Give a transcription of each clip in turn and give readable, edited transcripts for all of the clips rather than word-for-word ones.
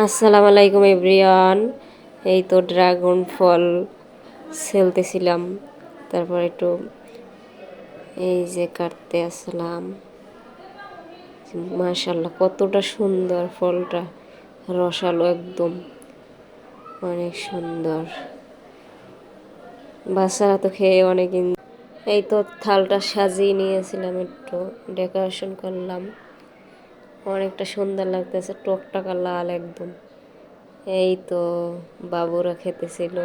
আসসালামু আলাইকুম এভরিওয়ান। এই তো ড্রাগন ফল ছেলতেছিলাম, তারপর একটু এই যে কাটতে আসলাম। মাশাআল্লাহ কতটা সুন্দর ফলটা, রসালো একদম, অনেক সুন্দর। বাচ্চারা তো খেয়ে অনেক এই তো থালটা সাজিয়ে নিয়েছিলাম, একটু ডেকোরেশন করলাম, অনেকটা সুন্দর লাগতেছে, টকটকা লাল একদম। এই তো বাবুরা খেতেছিল,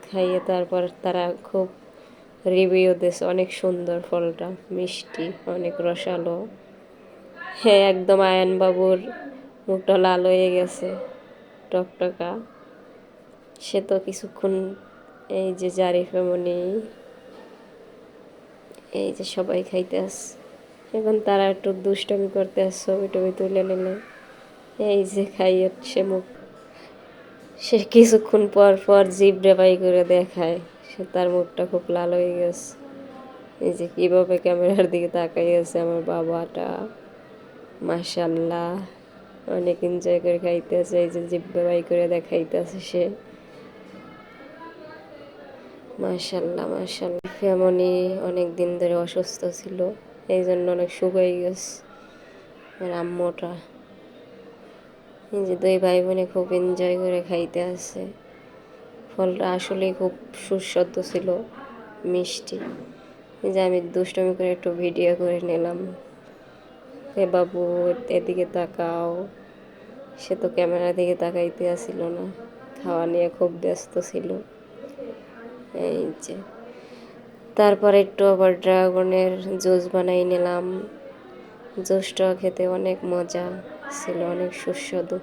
খাইয়ে তারপর তারা খুব রিভিউ দিয়েছে, অনেক সুন্দর ফলটা, মিষ্টি, অনেক রসালো। হ্যাঁ, একদম আয়ান বাবুর মুখটা লাল হয়ে গেছে, টকটকা। সে তো কিছুক্ষণ এই যে জারিফামণি, এই যে সবাই খাইতে আসে। এখন তারা একটু দুষ্টামি করতে আসছে, ছবি টবি তুলে নিলে। এই যে খাইয়ে সে কিছুক্ষণ পর পর জিভ রেবাই করে দেখায়, সে তার মুখটা খুব লাল হয়ে গেছে। এই যে কীভাবে ক্যামেরার দিকে তাকাই আছে আমার বাবাটা, মাশাআল্লাহ অনেক এনজয় করে খাইতেছে। এই যে জিভ রেবাই করে দেখাইতেছে সে, মাশাআল্লাহ মাশাআল্লাহ। ফ্যামনি অনেক দিন ধরে অসুস্থ ছিল, এই জন্য অনেক শুকিয়ে গেছে। আর আম্মুটা, এই যে দুই ভাই বোনে খুব এনজয় করে খাইতে আছে। ফলটা আসলেই খুব সুস্বাদু ছিল, মিষ্টি। এই যে আমি দুষ্টমি করে একটু ভিডিও করে নিলাম। এ বাবু এদিকে তাকাও, সে তো ক্যামেরার দিকে তাকাইতে আসছিল না, খাওয়া নিয়ে খুব ব্যস্ত ছিল। এই যে তারপর একটু আবার ড্রাগনের জুস বানাই নিলাম। জুসটা খেতে অনেক মজা ছিল, অনেক সুস্বাদু।